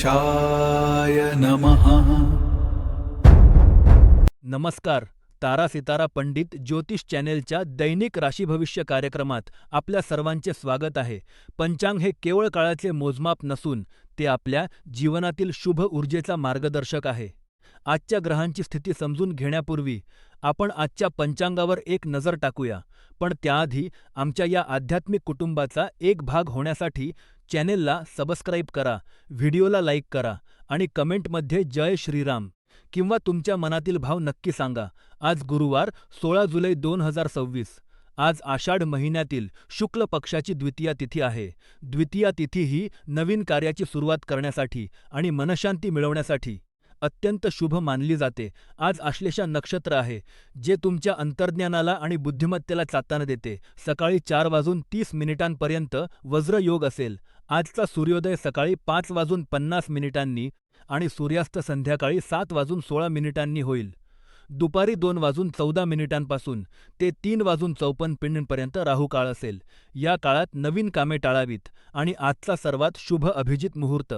गणेशाय नमः। नमस्कार. तारा सितारा पंडित ज्योतिष चॅनेलच्या दैनिक राशी भविष्य कार्यक्रमात आपल्या सर्वांचे स्वागत आहे. पंचांग हे केवळ काळाचे मोजमाप नसून ते आपल्या जीवनातील शुभ ऊर्जेचा मार्गदर्शक आहे. आजच्या ग्रहांची स्थिती समजून घेण्यापूर्वी आपण आजच्या पंचांगावर एक नजर टाकूया. पण त्याआधी आमच्या या आध्यात्मिक कुटुंबाचा एक भाग होण्यासाठी चॅनेलला सबस्क्राईब करा, व्हिडिओला लाईक करा आणि कमेंटमध्ये जय श्रीराम किंवा तुमच्या मनातील भाव नक्की सांगा. आज गुरुवार 16 जुलै 2026. आज आषाढ महिन्यातील शुक्ल पक्षाची द्वितीया तिथी आहे. द्वितीया तिथी ही नवीन कार्याची सुरुवात करण्यासाठी आणि मनःशांती मिळवण्यासाठी अत्यंत शुभ मानली जाते. आज आश्लेषा नक्षत्र आहे, जे तुमच्या अंतर्ज्ञानाला आणि बुद्धिमत्तेला चालना देते. सकाळी 4:30 वज्र योग असेल. आजचा सूर्योदय सकाळी 5:50 आणि सूर्यास्त संध्याकाळी 7:16 होईल. दुपारी 2:14 ते 3:54 राहू काळ असेल. या काळात नवीन कामे टाळावीत आणि आजचा सर्वात शुभ अभिजित मुहूर्त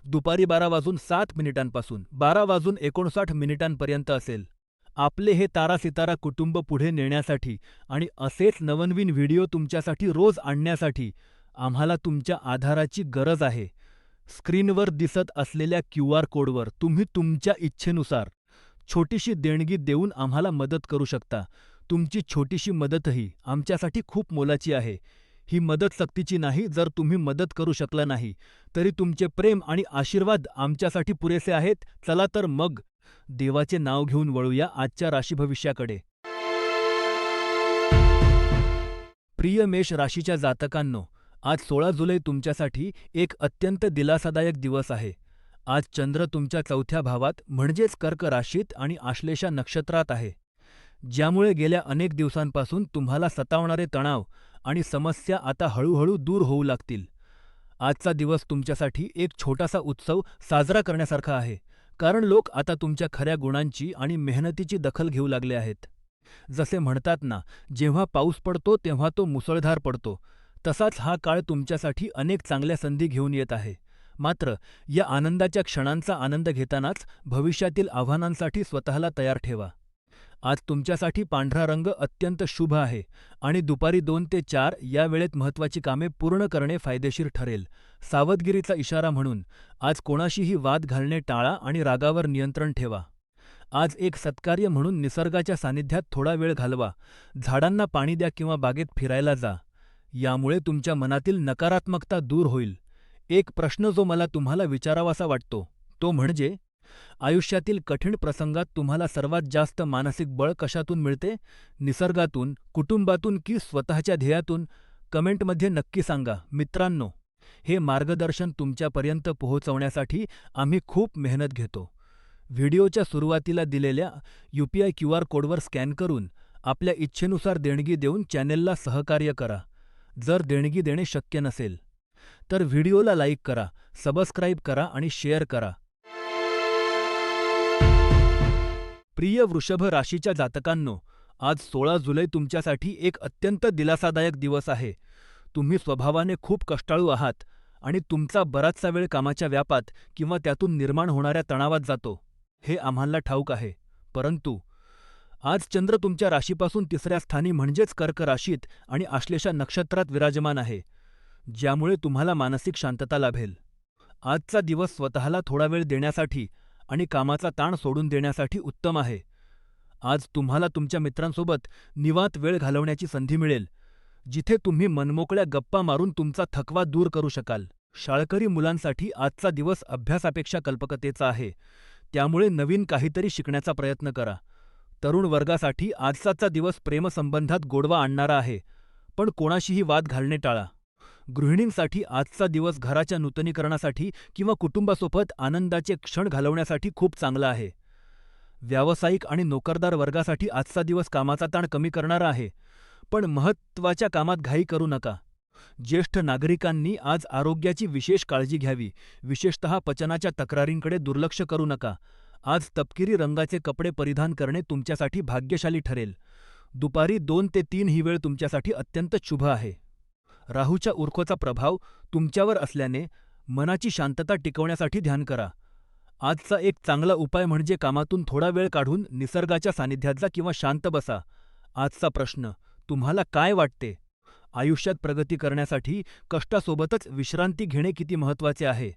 दुपारी 12:07 पासून 12:59 असेल. आपले हे तारा सितारा कुटुंब पुढे नेण्यासाठी आणि असेच नवनवीन व्हिडिओ तुमच्यासाठी रोज आणण्यासाठी आम्हाला तुमच्या आधाराची गरज आहे. स्क्रीनवर दिसत असलेल्या QR कोडवर तुम्ही तुमच्या इच्छेनुसार छोटीशी देणगी देऊन आम्हाला मदत करू शकता. तुमची छोटीशी मदतही आमच्यासाठी खूप मोलाची आहे. ही मदत सक्तीची नाही. जर तुम्ही मदत करू शकला नाही तरी तुमचे प्रेम आणि आशीर्वाद आमच्यासाठी पुरेसे आहेत. चला तर मग देवाचे नाव घेऊन वळूया आजच्या राशी भविष्याकडे. प्रिय मेष राशीच्या जातकांनो, आज 16 जुलै तुमच्यासाठी एक अत्यंत दिलासादायक दिवस आहे. आज चंद्र तुमच्या 4थ्या भावात म्हणजेच कर्क राशीत आणि आश्लेषा नक्षत्रात आहे, ज्यामुळे गेल्या अनेक दिवसांपासून तुम्हाला सतावणारे तणाव आणि समस्या आता हळूहळू दूर होऊ लागतील. आजचा दिवस तुमच्यासाठी एक छोटासा उत्सव साजरा करण्यासारखा आहे, कारण लोक आता तुमच्या खऱ्या गुणांची आणि मेहनतीची दखल घेऊ लागले आहेत. जसे म्हणतात ना, जेव्हा पाऊस पडतो तेव्हा तो मुसळधार पडतो, तसाच हा काळ तुमच्यासाठी अनेक चांगल्या संधी घेऊन येत आहे. मात्र या आनंदाच्या क्षणांचा आनंद घेतानाच भविष्यातील आव्हानांसाठी स्वतःला तयार ठेवा. आज तुमच्यासाठी पांढरा रंग अत्यंत शुभ आहे आणि दुपारी 2 ते 4 या वेळेत महत्त्वाची कामे पूर्ण करणे फायदेशीर ठरेल. सावधगिरीचा इशारा म्हणून आज कोणाशीही वाद घालणे टाळा आणि रागावर नियंत्रण ठेवा. आज एक सत्कार्य म्हणून निसर्गाच्या सानिध्यात थोडा वेळ घालवा. झाडांना पाणी द्या किंवा बागेत फिरायला जा. यामुळे तुमच्या मनातील नकारात्मकता दूर होईल. एक प्रश्न जो मला तुम्हाला विचारावासा वाटतो तो म्हणजे, आयुष्यातील कठीण प्रसंगात तुम्हाला सर्वात जास्त मानसिक बळ कशातून मिळते? निसर्गातून, कुटुंबातून की स्वतःच्या ध्येयातून? कमेंटमध्ये नक्की सांगा. मित्रांनो, हे मार्गदर्शन तुमच्यापर्यंत पोहोचवण्यासाठी आम्ही खूप मेहनत घेतो. व्हिडिओच्या सुरुवातीला दिलेल्या UPI QR कोडवर स्कॅन करून आपल्या इच्छेनुसार देणगी देऊन चॅनेलला सहकार्य करा. जर देणगी देणे शक्य नसेल तर व्हिडिओला लाईक करा, सबस्क्राईब करा आणि शेअर करा. प्रिय वृषभ राशीच्या जातकांनो, आज 16 जुलै तुमच्यासाठी एक अत्यंत दिलासादायक दिवस आहे. तुम्ही स्वभावाने खूप कष्टाळू आहात आणि तुमचा बराचसा वेळ कामाच्या व्यापात किंवा त्यातून निर्माण होणाऱ्या तणावात जातो, हे आम्हाला ठाऊक आहे. परंतु आज चंद्र तुमच्या राशीपासून 3ऱ्या स्थानी म्हणजेच कर्क राशीत आणि आश्लेषा नक्षत्रात विराजमान आहे, ज्यामुळे तुम्हाला मानसिक शांतता लाभेल. आजचा दिवस स्वतःला थोडा वेळ देण्यासाठी आणि कामाचा ताण सोडून देण्यासाठी उत्तम आहे. आज तुम्हाला तुमच्या मित्रांसोबत निवांत वेळ घालवण्याची संधी मिळेल, जिथे तुम्ही मनमोकळ्या गप्पा मारून तुमचा थकवा दूर करू शकाल. शाळकरी मुलांसाठी आजचा दिवस अभ्यासापेक्षा कल्पकतेचा आहे, त्यामुळे नवीन काहीतरी शिकण्याचा प्रयत्न करा. तरुण वर्गासाठी आजचा दिवस प्रेमसंबंधात गोडवा आणणारा आहे, पण कोणाशीही वाद घालणे टाळा. गृहिणींसाठी आजचा दिवस घराच्या नूतनीकरणासाठी किंवा कुटुंबासोबत आनंदाचे क्षण घालवण्यासाठी खूप चांगला आहे. व्यावसायिक आणि नोकरदार वर्गासाठी आजचा दिवस कामाचा ताण कमी करणारा आहे, पण महत्त्वाच्या कामात घाई करू नका. ज्येष्ठ नागरिकांनी आज आरोग्याची विशेष काळजी घ्यावी, विशेषतः पचनाच्या तक्रारींकडे दुर्लक्ष करू नका. आज तपकिरी रंगाचे कपडे परिधान करणे तुमच्यासाठी भाग्यशाली ठरेल. दुपारी 2 ते 3 ही वेळ तुमच्यासाठी अत्यंत शुभ आहे. राहूच्या उर्कोचा प्रभाव तुमच्यावर असल्याने मनाची शांतता टिकवण्यासाठी ध्यान करा. आजचा एक चांगला उपाय म्हणजे कामातून थोडा वेळ काढून निसर्गाच्या सानिध्यात जा किंवा शांत बसा. आजचा प्रश्न, तुम्हाला काय वाटते? आयुष्यात प्रगती करण्यासाठी कष्टासोबतच विश्रांती घेणे किती महत्त्वाचे आहे?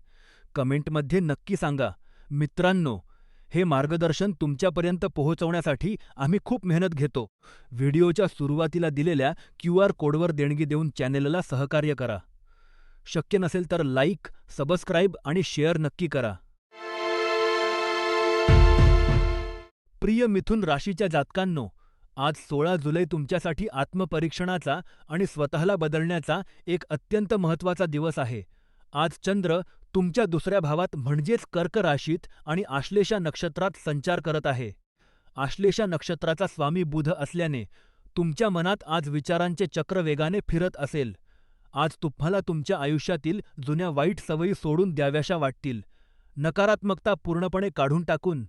कमेंटमध्ये नक्की सांगा. मित्रांनो, हे मार्गदर्शन तुमच्यापर्यंत पोहोचवण्यासाठी आम्ही खूप मेहनत घेतो. व्हिडिओच्या सुरुवातीला दिलेल्या क्यू.आर. कोडवर देणगी देऊन चॅनेलला सहकार्य करा. शक्य नसेल तर लाईक, सबस्क्राईब आणि शेअर नक्की करा. प्रिय मिथुन राशीच्या जातकांनो, आज 16 जुलै तुमच्यासाठी आत्मपरीक्षणाचा आणि स्वतःला बदलण्याचा एक अत्यंत महत्त्वाचा दिवस आहे. आज चंद्र तुमच्या दुसऱ्या भावात म्हणजेच कर्क राशीत आणि आश्लेषा नक्षत्रात संचार करत आहे. आश्लेषा नक्षत्राचा स्वामी बुध असल्याने तुमच्या मनात आज विचारांचे चक्र वेगाने फिरत असेल. आज तुम्हाला तुमच्या आयुष्यातील जुन्या वाईट सवयी सोडून द्याव्याशा वाटतील. नकारात्मकता पूर्णपणे काढून टाकून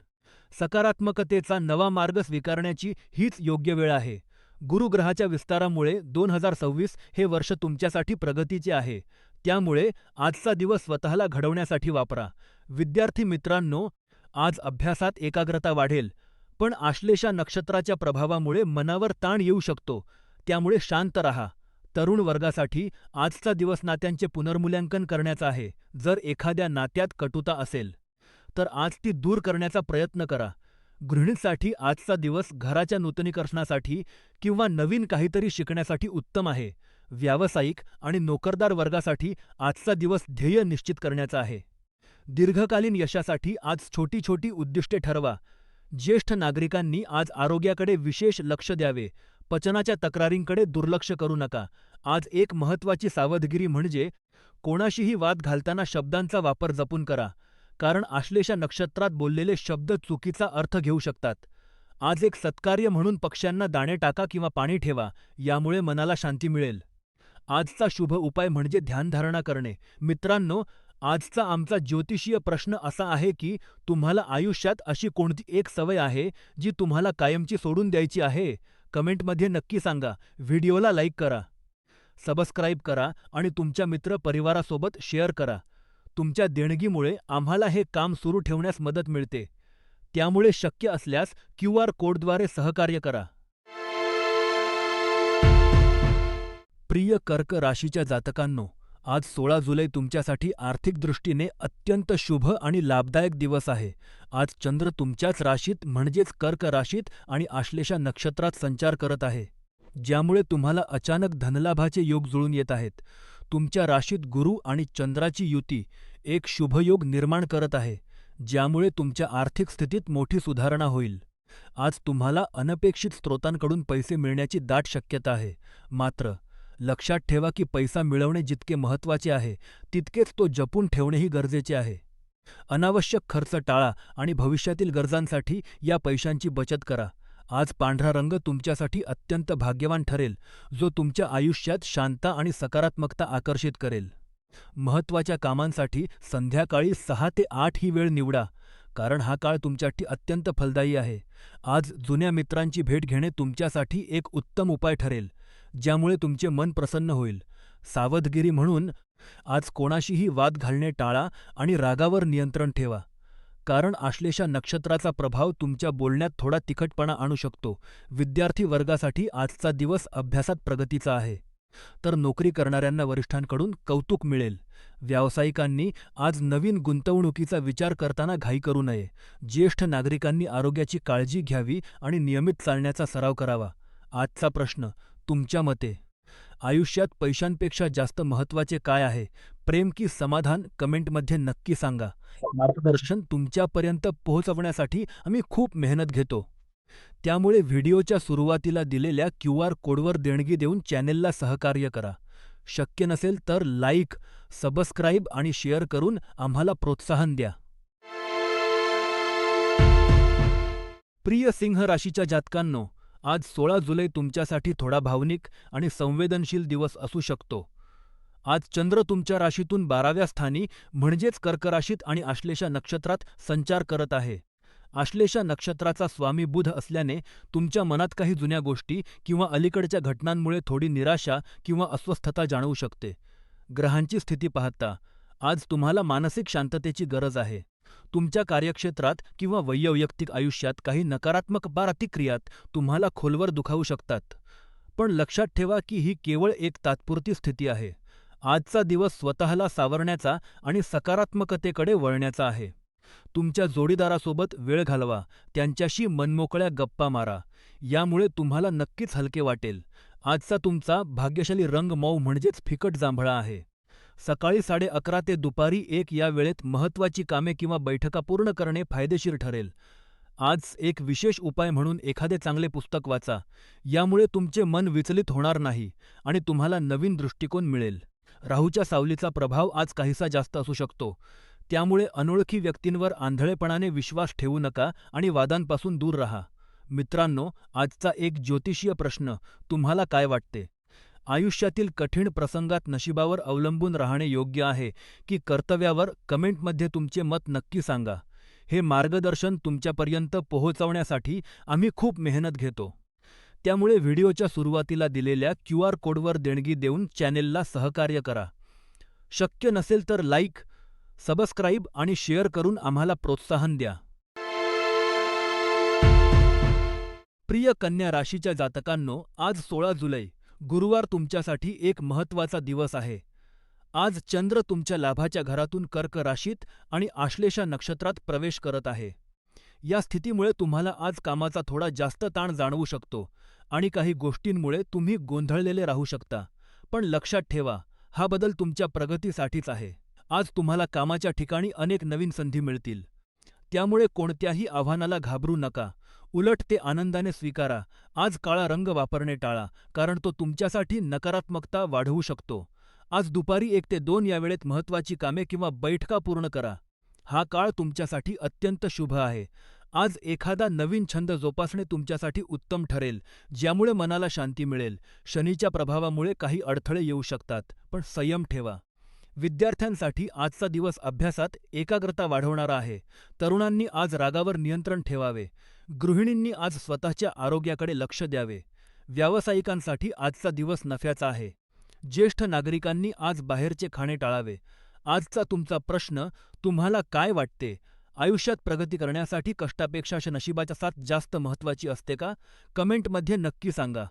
सकारात्मकतेचा नवा मार्ग स्वीकारण्याची हीच योग्य वेळ आहे. गुरुग्रहाच्या विस्तारामुळे 2026 हे वर्ष तुमच्यासाठी प्रगतीचे आहे. त्यामुळे आजचा दिवस स्वतःला घडवण्यासाठी वापरा. विद्यार्थी मित्रांनो, आज अभ्यासात एकाग्रता वाढेल, पण आश्लेषा नक्षत्राच्या प्रभावामुळे मनावर ताण येऊ शकतो. त्यामुळे शांत राहा. तरुण वर्गासाठी आजचा दिवस नात्यांचे पुनर्मूल्यांकन करण्याचा आहे. जर एखाद्या नात्यात कटुता असेल तर आज ती दूर करण्याचा प्रयत्न करा. गृहिणींसाठी आजचा दिवस घराच्या नूतनीकरणासाठी किंवा नवीन काहीतरी शिकण्यासाठी उत्तम आहे. व्यावसायिक आणि नोकरदार वर्गासाठी आजचा दिवस ध्येय निश्चित करण्याचा आहे. दीर्घकालीन यशासाठी आज छोटी छोटी उद्दिष्टे ठरवा. ज्येष्ठ नागरिकांनी आज आरोग्याकडे विशेष लक्ष द्यावे. पचनाच्या तक्रारींकडे दुर्लक्ष करू नका. आज एक महत्त्वाची सावधगिरी म्हणजे कोणाशीही वाद घालताना शब्दांचा वापर जपून करा, कारण आश्लेषा नक्षत्रात बोललेले शब्द चुकीचा अर्थ घेऊ शकतात. आज एक सत्कार्य म्हणून पक्ष्यांना दाणे टाका किंवा पाणी ठेवा, यामुळे मनाला शांती मिळेल. आजचा शुभ उपाय म्हणजे ध्यानधारणा करणे. मित्रांनो, आजचा आमचा ज्योतिषीय प्रश्न असा आहे की तुम्हाला आयुष्यात अशी कोणती एक सवय आहे जी तुम्हाला कायमची सोडून द्यायची आहे? कमेंटमध्ये नक्की सांगा. व्हिडिओला लाईक करा, सबस्क्राईब करा आणि तुमच्या मित्र परिवारासोबत शेअर करा. तुमच्या देणगीमुळे आम्हाला हे काम सुरू ठेवण्यास मदत मिळते. त्यामुळे शक्य असल्यास क्यू.आर. कोडद्वारे सहकार्य करा. प्रिय कर्क राशीच्या जातकांनो, आज 16 जुलै तुमच्यासाठी आर्थिक दृष्टीने अत्यंत शुभ आणि लाभदायक दिवस आहे. आज चंद्र तुमच्याच राशीत म्हणजेच कर्क राशीत आणि आश्लेषा नक्षत्रात संचार करत आहे, ज्यामुळे तुम्हाला अचानक धनलाभाचे योग जुळून येत आहेत. तुमच्या राशीत गुरु आणि चंद्राची युती एक शुभयोग निर्माण करत आहे, ज्यामुळे तुमच्या आर्थिक स्थितीत मोठी सुधारणा होईल. आज तुम्हाला अनपेक्षित स्रोतांकडून पैसे मिळण्याची दाट शक्यता आहे. मात्र लक्षात ठेवा की पैसा मिळवणे जितके महत्त्वाचे आहे, तितकेच तो जपून ठेवणेही गरजेचे आहे. अनावश्यक खर्च टाळा आणि भविष्यातील गरजांसाठी या पैशांची बचत करा. आज पांढरा रंग तुमच्यासाठी अत्यंत भाग्यवान ठरेल, जो तुमच्या आयुष्यात शांतता आणि सकारात्मकता आकर्षित करेल. महत्त्वाच्या कामांसाठी संध्याकाळी 6 ते 8 ही वेळ निवडा, कारण हा काळ तुमच्यासाठी अत्यंत फलदायी आहे. आज जुन्या मित्रांची भेट घेणे तुमच्यासाठी एक उत्तम उपाय ठरेल, ज्यामुळे तुमचे मन प्रसन्न होईल. सावधगिरी म्हणून आज कोणाशीही वाद घालणे टाळा आणि रागावर नियंत्रण ठेवा, कारण आश्लेषा नक्षत्राचा प्रभाव तुमच्या बोलण्यात थोडा तिखटपणा आणू शकतो. विद्यार्थी वर्गासाठी आजचा दिवस अभ्यासात प्रगतीचा आहे, तर नोकरी करणाऱ्यांना वरिष्ठांकडून कौतुक मिळेल. व्यावसायिकांनी आज नवीन गुंतवणुकीचा विचार करताना घाई करू नये. ज्येष्ठ नागरिकांनी आरोग्याची काळजी घ्यावी आणि नियमित चालण्याचा सराव करावा. आजचा प्रश्न, तुमच्या मते आयुष्यात पैशांपेक्षा जास्त महत्त्वाचे काय आहे? प्रेम की समाधान? कमेंटमध्ये नक्की सांगा. मार्गदर्शन तुमच्यापर्यंत पोहोचवण्यासाठी आम्ही खूप मेहनत घेतो. त्यामुळे व्हिडिओच्या सुरुवातीला दिलेल्या क्यू.आर. कोडवर देणगी देऊन चॅनेलला सहकार्य करा. शक्य नसेल तर लाईक, सबस्क्राईब आणि शेअर करून आम्हाला प्रोत्साहन द्या. प्रिय सिंह राशीच्या जातकांनो, आज 16 जुलै तुमच्यासाठी थोडा भावनिक आणि संवेदनशील दिवस असू शकतो. आज चंद्र तुमच्या राशीतून 12व्या स्थानी म्हणजेच कर्क राशीत आणि आश्लेषा नक्षत्रात संचार करत आहे. आश्लेषा नक्षत्राचा स्वामी बुध असल्याने तुमच्या मनात काही जुन्या गोष्टी किंवा अलीकडच्या घटनांमुळे थोडी निराशा किंवा अस्वस्थता जाणवू शकते. ग्रहांची स्थिती पाहता आज तुम्हाला मानसिक शांततेची गरज आहे. तुमच्या कार्यक्षेत्रात किंवा वैयक्तिक आयुष्यात काही नकारात्मक प्रतिक्रियात तुम्हाला खोलवर दुखावू शकतात. पण लक्षात ठेवा की ही केवळ एक तात्पुरती स्थिती आहे. आजचा दिवस स्वतःला सावरण्याचा आणि सकारात्मकतेकडे वळण्याचा आहे. तुमच्या जोडीदारासोबत वेळ घालवा, त्यांच्याशी मनमोकळ्या गप्पा मारा. यामुळे तुम्हाला नक्कीच हलके वाटेल. आजचा तुमचा भाग्यशाली रंग मऊ म्हणजेच फिकट जांभळा आहे. सकाळी 11:30 ते दुपारी 1 या वेळेत महत्त्वाची कामे किंवा बैठका पूर्ण करणे फायदेशीर ठरेल. आज एक विशेष उपाय म्हणून एखादे चांगले पुस्तक वाचा. यामुळे तुमचे मन विचलित होणार नाही आणि तुम्हाला नवीन दृष्टिकोन मिळेल. राहूच्या सावलीचा प्रभाव आज काहीसा जास्त असू शकतो. त्यामुळे अनोळखी व्यक्तींवर आंधळेपणाने विश्वास ठेवू नका आणि वादांपासून दूर राहा. मित्रांनो, आजचा एक ज्योतिषीय प्रश्न, तुम्हाला काय वाटते? आयुष्यातील कठीण प्रसंगात नशिबावर अवलंबून राहणे योग्य आहे की कर्तव्यावर? कमेंटमध्ये तुमचे मत नक्की सांगा. हे मार्गदर्शन तुमच्यापर्यंत पोहोचवण्यासाठी आम्ही खूप मेहनत घेतो. त्यामुळे व्हिडिओच्या सुरुवातीला दिलेल्या क्यू.आर. कोडवर देणगी देऊन चॅनेलला सहकार्य करा. शक्य नसेल तर लाईक, सबस्क्राईब आणि शेअर करून आम्हाला प्रोत्साहन द्या. प्रिय कन्या राशीच्या जातकांनो, आज 16 जुलै, गुरुवार तुमच्यासाठी एक महत्त्वाचा दिवस आहे. आज चंद्र तुमच्या लाभाच्या घरातून कर्क राशीत आणि आश्लेषा नक्षत्रात प्रवेश करत आहे. या स्थितीमुळे तुम्हाला आज कामाचा थोडा जास्त ताण जाणवू शकतो आणि काही गोष्टींमुळे तुम्ही गोंधळलेले राहू शकता. पण लक्षात ठेवा, हा बदल तुमच्या प्रगतीसाठीच आहे. आज तुम्हाला कामाच्या ठिकाणी अनेक नवीन संधी मिळतील. त्यामुळे कोणत्याही आव्हानाला घाबरू नका. उलट ते आनंदाने स्वीकारा. आज काळा रंग वापरणे टाळा, कारण तो तुमच्यासाठी नकारात्मकता वाढवू शकतो. आज दुपारी 1 ते 2 या वेळेत महत्त्वाची कामे किंवा बैठका पूर्ण करा. हा काळ तुमच्यासाठी अत्यंत शुभ आहे. आज एखादा नवीन छंद जोपासणे तुमच्यासाठी उत्तम ठरेल, ज्यामुळे मनाला शांती मिळेल. शनीच्या प्रभावामुळे काही अडथळे येऊ शकतात, पण संयम ठेवा. विद्यार्थ्यांसाठी आजचा दिवस अभ्यासात एकाग्रता वाढवणारा आहे. तरुणांनी आज रागावर नियंत्रण ठेवावे. गृहिणींनी आज स्वतःच्या आरोग्याकडे लक्ष द्यावे. व्यावसायिकांसाठी आजचा दिवस नफ्याचा आहे. ज्येष्ठ नागरिकांनी आज बाहेरचे खाणे टाळावे. आजचा तुमचा प्रश्न, तुम्हाला काय वाटते? आयुष्यात प्रगती करण्यासाठी कष्टापेक्षा नशिबाच्या साथ जास्त महत्त्वाची असते का? कमेंटमध्ये नक्की सांगा.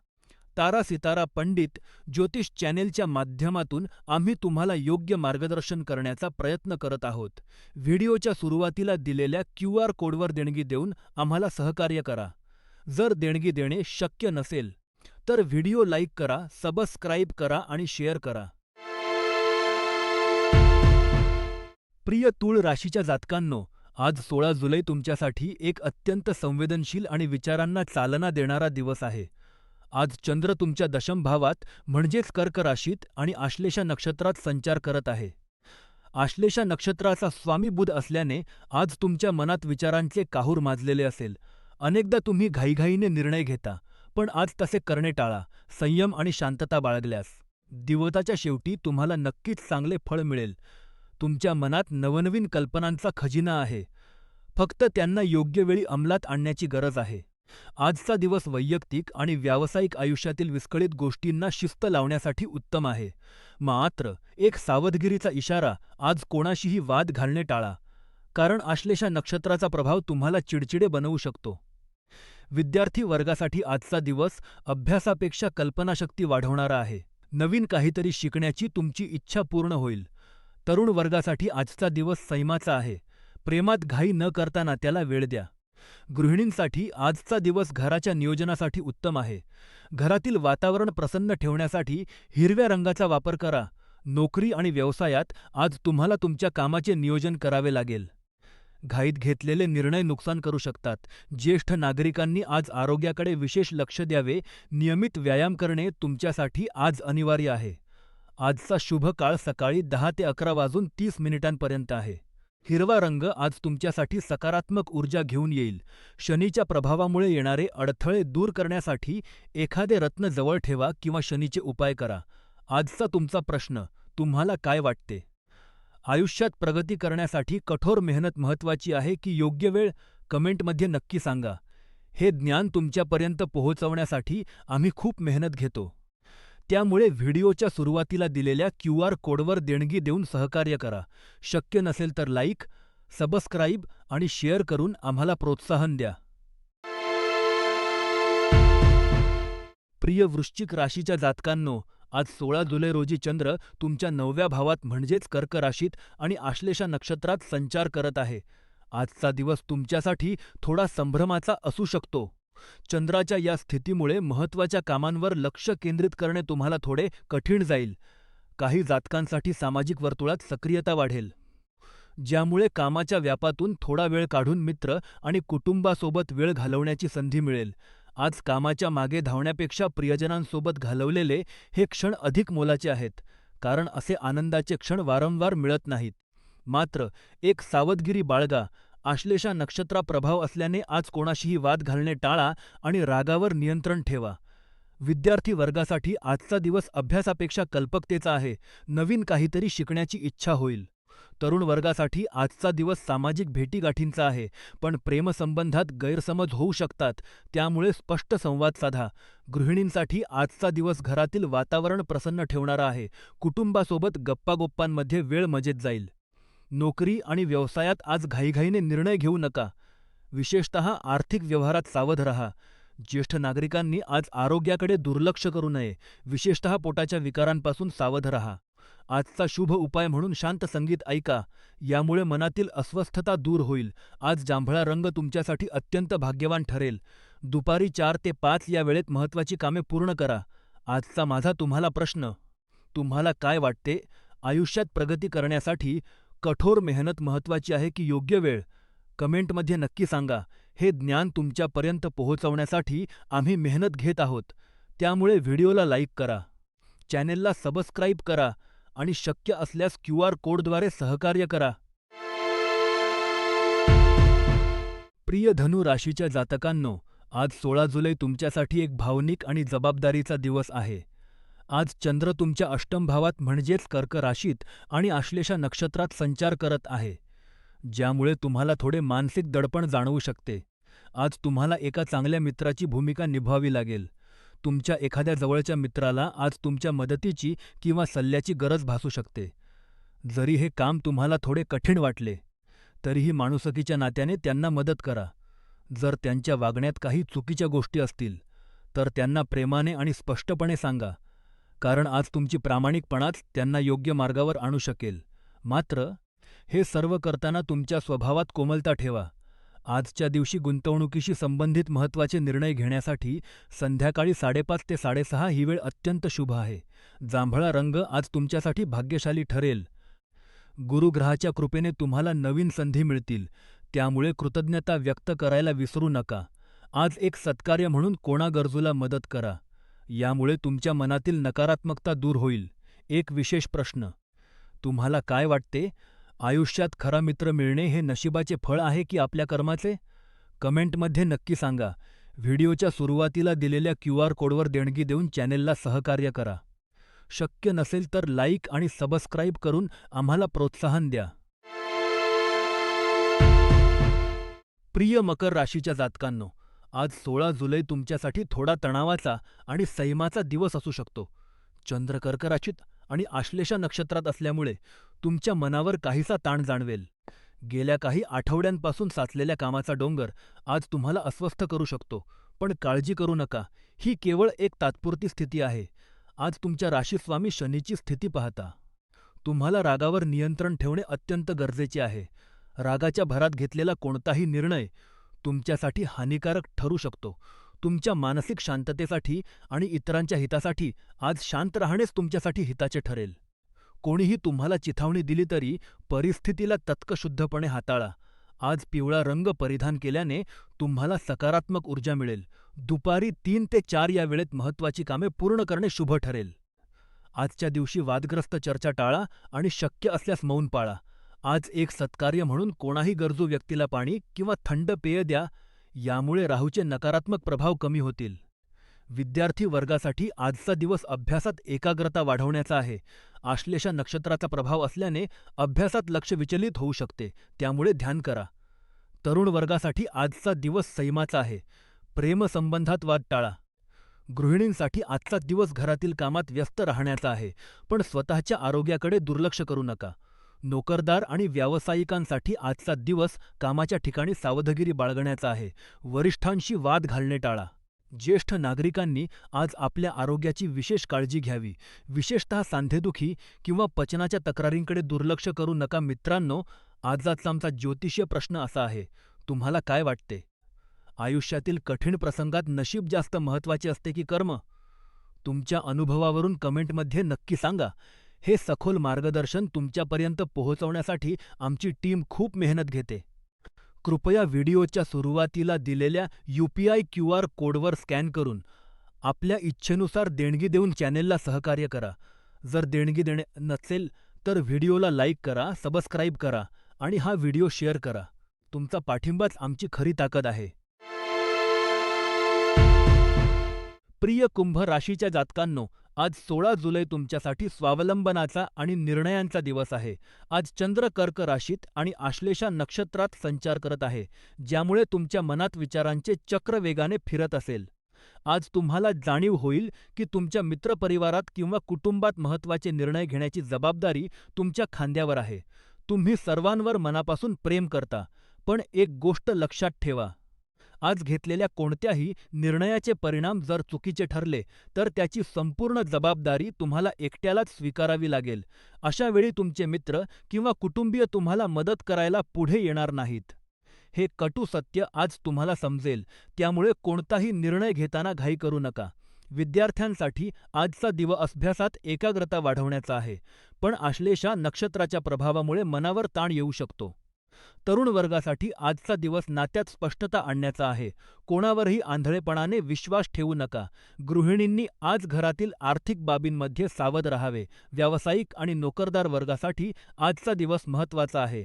तारा सितारा पंडित ज्योतिष चॅनेलच्या माध्यमातून आम्ही तुम्हाला योग्य मार्गदर्शन करण्याचा प्रयत्न करत आहोत. व्हिडिओच्या सुरुवातीला दिलेल्या क्यू.आर. कोडवर देणगी देऊन आम्हाला सहकार्य करा. जर देणगी देणे शक्य नसेल, तर व्हिडिओ लाईक करा, सबस्क्राईब करा आणि शेअर करा. प्रिय तूळ राशीच्या जातकांनो, आज 16 जुलै तुमच्यासाठी एक अत्यंत संवेदनशील आणि विचारांना चालना देणारा दिवस आहे. आज चंद्र तुमच्या दशम भावात म्हणजेच कर्क राशीत आणि आश्लेषा नक्षत्रात संचार करत आहे. आश्लेषा नक्षत्राचा स्वामी बुध असल्याने आज तुमच्या मनात विचारांचे काहूर माजलेले असेल. अनेकदा तुम्ही घाईघाईने निर्णय घेता, पण आज तसे करणे टाळा. संयम आणि शांतता बाळगल्यास दिवसाच्या शेवटी तुम्हाला नक्कीच चांगले फळ मिळेल. तुमच्या मनात नवनवीन कल्पनांचा खजिना आहे. फक्त त्यांना योग्य वेळी अंमलात आणण्याची गरज आहे. आजचा दिवस वैयक्तिक आणि व्यावसायिक आयुष्यातील विस्कळीत गोष्टींना शिस्त लावण्यासाठी उत्तम आहे. मात्र एक सावधगिरीचा इशारा, आज कोणाशीही वाद घालणे टाळा, कारण आश्लेषा नक्षत्राचा प्रभाव तुम्हाला चिडचिडे बनवू शकतो. विद्यार्थी वर्गासाठी आजचा दिवस अभ्यासापेक्षा कल्पनाशक्ती वाढवणारा आहे. नवीन काहीतरी शिकण्याची तुमची इच्छा पूर्ण होईल. तरुण वर्गासाठी आजचा दिवस संयमाचा आहे. प्रेमात घाई न करताना त्याला वेळ द्या. गृहिणींसाठी आजचा दिवस घराच्या नियोजनासाठी उत्तम आहे. घरातील वातावरण प्रसन्न ठेवण्यासाठी हिरव्या रंगाचा वापर करा. नोकरी आणि व्यवसायात आज तुम्हाला तुमच्या कामाचे नियोजन करावे लागेल. घाईत घेतलेले निर्णय नुकसान करू शकतात. ज्येष्ठ नागरिकांनी आज आरोग्याकडे विशेष लक्ष द्यावे. नियमित व्यायाम करणे तुमच्यासाठी आज अनिवार्य आहे. आजचा शुभ काळ सकाळी 10 ते 11:30 आहे. हिरवा रंग आज तुमच्यासाठी सकारात्मक ऊर्जा घेऊन येईल. शनीच्या प्रभावामुळे येणारे अडथळे दूर करण्यासाठी एखादे रत्न जवळ ठेवा किंवा शनीचे उपाय करा. आजचा तुमचा प्रश्न, तुम्हाला काय वाटते? आयुष्यात प्रगती करण्यासाठी कठोर मेहनत महत्त्वाची आहे की योग्य वेळ? कमेंटमध्ये नक्की सांगा. हे ज्ञान तुमच्यापर्यंत पोहोचवण्यासाठी आम्ही खूप मेहनत घेतो. त्यामुळे व्हिडिओच्या सुरुवातीला दिलेल्या क्यू.आर. कोडवर देणगी देऊन सहकार्य करा. शक्य नसेल तर लाईक, सबस्क्राईब आणि शेअर करून आम्हाला प्रोत्साहन द्या. प्रिय वृश्चिक राशीच्या जातकांनो, आज 16 जुलै रोजी चंद्र तुमच्या 9व्या भावात म्हणजेच कर्क राशीत आणि आश्लेषा नक्षत्रात संचार करत आहे. आजचा दिवस तुमच्यासाठी थोडा संभ्रमाचा असू शकतो. चंद्राच्या या स्थितीमुळे महत्त्वाच्या कामांवर लक्ष केंद्रित करणे तुम्हाला थोडे कठीण जाईल. काही जातकांसाठी सामाजिक वर्तुळात सक्रियता वाढेल, ज्यामुळे कामाच्या व्यापातून थोडा वेळ काढून मित्र आणि कुटुंबासोबत वेळ घालवण्याची संधी मिळेल. आज कामाच्या मागे धावण्यापेक्षा प्रियजनांसोबत घालवलेले हे क्षण अधिक मोलाचे आहेत, कारण असे आनंदाचे क्षण वारंवार मिळत नाहीत. मात्र एक सावधगिरी बाळगा. आश्लेषा नक्षत्राप्रभाव असल्याने आज कोणाशीही वाद घालणे टाळा आणि रागावर नियंत्रण ठेवा. विद्यार्थी वर्गासाठी आजचा दिवस अभ्यासापेक्षा कल्पकतेचा आहे. नवीन काहीतरी शिकण्याची इच्छा होईल. तरुण वर्गासाठी आजचा दिवस सामाजिक भेटीगाठींचा आहे, पण प्रेमसंबंधात गैरसमज होऊ शकतात, त्यामुळे स्पष्ट संवाद साधा. गृहिणींसाठी आजचा दिवस घरातील वातावरण प्रसन्न ठेवणारा आहे. कुटुंबासोबत गप्पागोप्पांमध्ये वेळ मजेत जाईल. नोकरी आणि व्यवसायात आज घाईघाईने निर्णय घेऊ नका. विशेषतः आर्थिक व्यवहारात सावध राहा. ज्येष्ठ नागरिकांनी आज आरोग्याकडे दुर्लक्ष करू नये. विशेषतः पोटाच्या विकारांपासून सावध राहा. आजचा शुभ उपाय म्हणून शांत संगीत ऐका, यामुळे मनातील अस्वस्थता दूर होईल. आज जांभळा रंग तुमच्यासाठी अत्यंत भाग्यवान ठरेल. दुपारी 4 ते 5 या वेळेत महत्त्वाची कामे पूर्ण करा. आजचा माझा तुम्हाला प्रश्न: तुम्हाला काय वाटते, आयुष्यात प्रगती करण्यासाठी कठोर मेहनत महत्त्वाची आहे की योग्य वेळ? कमेंटमध्ये नक्की सांगा. हे ज्ञान तुमच्यापर्यंत पोहोचवण्यासाठी आम्ही मेहनत घेत आहोत, त्यामुळे व्हिडिओला लाईक करा, चॅनेलला सबस्क्राईब करा आणि शक्य असल्यास क्यू.आर. कोडद्वारे सहकार्य करा. प्रिय धनु राशीच्या जातकांनो, आज 16 जुलै तुमच्यासाठी एक भावनिक आणि जबाबदारीचा दिवस आहे. आज चंद्र तुमच्या अष्टम भावात म्हणजेच कर्क राशीत आणि आश्लेषा नक्षत्रात संचार करत आहे, ज्यामुळे तुम्हाला थोडे मानसिक दडपण जाणवू शकते. आज तुम्हाला एका चांगल्या मित्राची भूमिका निभावावी लागेल. तुमच्या एखाद्या जवळच्या मित्राला आज तुमच्या मदतीची किंवा सल्ल्याची गरज भासू शकते. जरी हे काम तुम्हाला थोडे कठीण वाटले, तरीही माणुसकीच्या नात्याने त्यांना मदत करा. जर त्यांच्या वागण्यात काही चुकीच्या गोष्टी असतील, तर त्यांना प्रेमाने आणि स्पष्टपणे सांगा, कारण आज तुमची प्रामाणिकपणाच त्यांना योग्य मार्गावर आणू शकेल. मात्र हे सर्व करताना तुमच्या स्वभावात कोमलता ठेवा. आजच्या दिवशी गुंतवणुकीशी संबंधित महत्त्वाचे निर्णय घेण्यासाठी संध्याकाळी 5:30 ते 6:30 ही वेळ अत्यंत शुभ आहे. जांभळा रंग आज तुमच्यासाठी भाग्यशाली ठरेल. गुरुग्रहाच्या कृपेने तुम्हाला नवीन संधी मिळतील, त्यामुळे कृतज्ञता व्यक्त करायला विसरू नका. आज एक सत्कार्य म्हणून कोणा गरजूला मदत करा, यामुळे तुमच्या मनातील नकारात्मकता दूर होईल. एक विशेष प्रश्न: तुम्हाला काय वाटते, आयुष्यात खरा मित्र मिळणे हे नशिबाचे फळ आहे की आपल्या कर्माचे? कमेंटमध्ये नक्की सांगा. व्हिडिओच्या सुरुवातीला दिलेल्या क्यू.आर. कोडवर देणगी देऊन चॅनेलला सहकार्य करा. शक्य नसेल तर लाईक आणि सबस्क्राईब करून आम्हाला प्रोत्साहन द्या. प्रिय मकर राशीच्या जातकांनो, आज 16 जुलै तुमच्यासाठी थोडा तणावाचा आणि संयमाचा दिवस असू शकतो. चंद्र कर्क राशीत आणि आश्लेषा नक्षत्रात असल्यामुळे तुमच्या मनावर काहीसा ताण जाणवेल. गेल्या काही आठवड्यांपासून साचलेल्या कामाचा डोंगर आज तुम्हाला अस्वस्थ करू शकतो, पण काळजी करू नका. ही केवळ एक तात्पुरती स्थिती आहे. आज तुमच्या राशीस्वामी शनीची स्थिती पाहता तुम्हाला रागावर नियंत्रण ठेवणे अत्यंत गरजेचे आहे. रागाच्या भरात घेतलेला कोणताही निर्णय तुमच्यासाठी हानिकारक ठरू शकतो. तुमच्या मानसिक शांततेसाठी आणि इतरांच्या हितासाठी आज शांत राहणेच तुमच्यासाठी हिताचे ठरेल. कोणीही तुम्हाला चिथावणी दिली तरी परिस्थितीला तर्कशुद्धपणे हाताळा. आज पिवळा रंग परिधान केल्याने तुम्हाला सकारात्मक ऊर्जा मिळेल. दुपारी 3 ते 4 या वेळेत महत्त्वाची कामे पूर्ण करणे शुभ ठरेल. आजच्या दिवशी वादग्रस्त चर्चा टाळा आणि शक्य असल्यास मौन पाळा. आज एक सत्कार्य म्हणून कोणाही गरजू व्यक्तीला पाणी किंवा थंड पेय द्या, यामुळे राहूचे नकारात्मक प्रभाव कमी होतील. विद्यार्थी वर्गासाठी आजचा दिवस अभ्यासात एकाग्रता वाढवण्याचा आहे. आश्लेषा नक्षत्राचा प्रभाव असल्याने अभ्यासात लक्ष विचलित होऊ शकते, त्यामुळे ध्यान करा. तरुण वर्गासाठी आजचा दिवस संयमाचा आहे. प्रेमसंबंधात वाद टाळा. गृहिणींसाठी आजचा दिवस घरातील कामात व्यस्त राहण्याचा आहे, पण स्वतःच्या आरोग्याकडे दुर्लक्ष करू नका. नोकरदार आणि व्यावसायिकांसाठी आजचा दिवस कामाच्या ठिकाणी सावधगिरी बाळगण्याचा आहे. वरिष्ठांशी वाद घालणे टाळा. ज्येष्ठ नागरिकांनी आज आपल्या आरोग्याची विशेष काळजी घ्यावी. विशेषतः सांधेदुखी किंवा पचनाच्या तक्रारींकडे दुर्लक्ष करू नका मित्रांनो. आजचा आमचा ज्योतिषीय प्रश्न असा आहे, तुम्हाला काय वाटते? आयुष्यातील कठीण प्रसंगात नशीब जास्त महत्त्वाचे असते की कर्म? तुमच्या अनुभवावरून कमेंटमध्ये नक्की सांगा. हे सखोल मार्गदर्शन तुमच्यापर्यंत पोहोचवण्यासाठी आमची टीम खूप मेहनत घेते. कृपया व्हिडिओच्या सुरुवातीला दिलेल्या UPI QR कोडवर स्कॅन करून आपल्या इच्छेनुसार देणगी देऊन चॅनेलला सहकार्य करा. जर देणगी देणे नसेल तर व्हिडिओला लाईक करा, सबस्क्राईब करा आणि हा व्हिडिओ शेअर करा. तुमचा पाठिंबाच आमची खरी ताकद आहे. प्रिय कुंभ राशीच्या जातकांनो, आज 16 जुलै तुमच्यासाठी स्वावलंबनाचा आणि निर्णयांचा दिवस आहे. आज चंद्र कर्क राशीत आणि आश्लेषा नक्षत्रात संचार करत आहे, ज्यामुळे तुमच्या मनात विचारांचे चक्र वेगाने फिरत असेल. आज तुम्हाला जाणीव होईल की तुमच्या मित्रपरिवारात किंवा कुटुंबात महत्त्वाचे निर्णय घेण्याची जबाबदारी तुमच्या खांद्यावर आहे. तुम्ही सर्वांवर मनापासून प्रेम करता, पण एक गोष्ट लक्षात ठेवा. आज घेतलेल्या कोणत्याही निर्णयाचे परिणाम जर चुकीचे ठरले, तर त्याची संपूर्ण जबाबदारी तुम्हाला एकट्यालाच स्वीकारावी लागेल. अशा वेळी तुमचे मित्र किंवा कुटुंबीय तुम्हाला मदत करायला पुढे येणार नाहीत. हे कटू सत्य आज तुम्हाला समजेल, त्यामुळे कोणताही निर्णय घेताना घाई करू नका. विद्यार्थ्यांसाठी आजचा अभ्यासात एकाग्रता वाढवण्याचा आहे, पण आश्लेषा नक्षत्राच्या प्रभावामुळे मनावर ताण येऊ शकतो. तरुण वर्गासाठी आजचा दिवस नात्यात स्पष्टता आणण्याचा आहे. कोणावरही आंधळेपणाने विश्वास ठेवू नका. गृहिणींनी आज घरातील आर्थिक बाबींमध्ये सावध राहावे. व्यावसायिक आणि नोकरदार वर्गासाठी आजचा दिवस महत्त्वाचा आहे.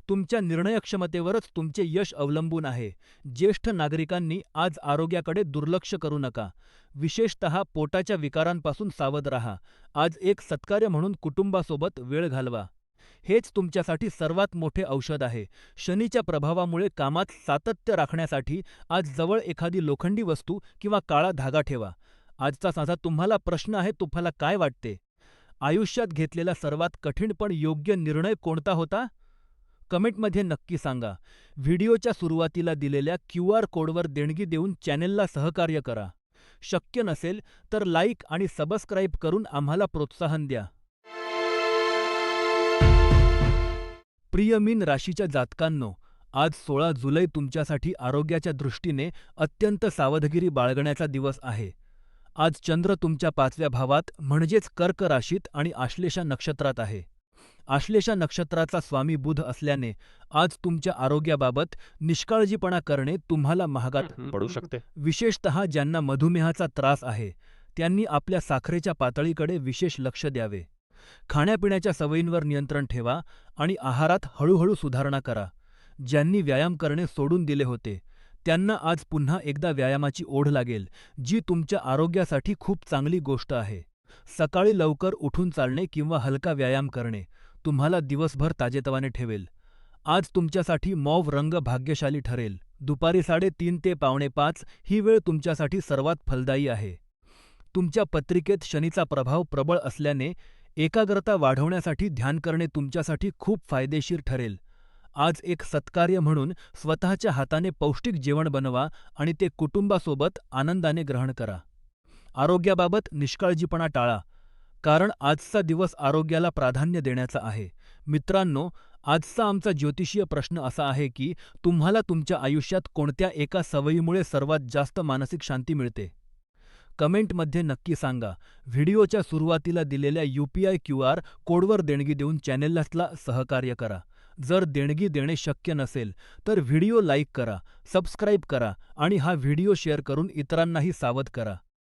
तुमच्या निर्णयक्षमतेवरच तुमचे यश अवलंबून आहे. ज्येष्ठ नागरिकांनी आज आरोग्याकडे दुर्लक्ष करू नका. विशेषतः पोटाच्या विकारांपासून सावध राहा. आज एक सत्कार्य म्हणून कुटुंबासोबत वेळ घालवा. हेच तुमच्यासाठी सर्वात मोठे औषध आहे. शनीच्या प्रभावामुळे कामात सातत्य राखण्यासाठी आज जवळ एखादी लोखंडी वस्तू किंवा काळा धागा ठेवा. आजचा माझा तुम्हाला प्रश्न आहे, तुम्हाला काय वाटते? आयुष्यात घेतलेला सर्वात कठीण पण योग्य निर्णय कोणता होता? कमेंटमध्ये नक्की सांगा. व्हिडिओच्या सुरुवातीला दिलेल्या QR कोडवर देणगी देऊन चॅनेलला सहकार्य करा. शक्य नसेल तर लाईक आणि सबस्क्राईब करून आम्हाला प्रोत्साहन द्या. प्रिय मीन राशीच्या जातकांनो, आज 16 जुलै तुमच्यासाठी आरोग्याच्या दृष्टीने अत्यंत सावधगिरी बाळगण्याचा दिवस आहे. आज चंद्र तुमच्या 5व्या भावात म्हणजेच कर्क राशीत आणि आश्लेषा नक्षत्रात आहे. आश्लेषा नक्षत्राचा स्वामी बुध असल्याने आज तुमच्या आरोग्याबाबत निष्काळजीपणा करणे तुम्हाला महागात पडू शकते. विशेषतः ज्यांना मधुमेहाचा त्रास आहे, त्यांनी आपल्या साखरेच्या पातळीकडे विशेष लक्ष द्यावे. खाण्यापिण्याच्या सवयींवर नियंत्रण ठेवा आणि आहारात हळूहळू सुधारणा करा. ज्यांनी व्यायाम करणे सोडून दिले होते, त्यांना आज पुन्हा एकदा व्यायामाची ओढ लागेल, जी तुमच्या आरोग्यासाठी खूप चांगली गोष्ट आहे. सकाळी लवकर उठून चालणे किंवा हलका व्यायाम करणे तुम्हाला दिवसभर ताजेतवाने ठेवेल. आज तुमच्यासाठी मॉव्ह रंग भाग्यशाली ठरेल. दुपारी 3:30 ते 4:45 ही वेळ तुमच्यासाठी सर्वात फलदायी आहे. तुमच्या पत्रिकेत शनीचा प्रभाव प्रबळ असल्याने एकाग्रता वाढवण्यासाठी ध्यान करणे तुमच्यासाठी खूप फायदेशीर ठरेल. आज एक सत्कार्य म्हणून स्वतःच्या हाताने पौष्टिक जेवण बनवा आणि ते कुटुंबासोबत आनंदाने ग्रहण करा. आरोग्याबाबत निष्काळजीपणा टाळा, कारण आजचा दिवस आरोग्याला प्राधान्य देण्याचा आहे. मित्रांनो, आजचा आमचा ज्योतिषीय प्रश्न असा आहे की तुम्हाला तुमच्या आयुष्यात कोणत्या एका सवयीमुळे सर्वात जास्त मानसिक शांती मिळते? कमेंटमध्ये नक्की सांगा. व्हिडिओच्या सुरुवातीला दिलेल्या UPI QR कोडवर देणगी देऊन चॅनेलला सहकार्य करा. जर देणगी देणे शक्य नसेल तर व्हिडिओ लाईक करा, सबस्क्राईब करा आणि हा व्हिडिओ शेअर करून इतरांनाही सावध करा.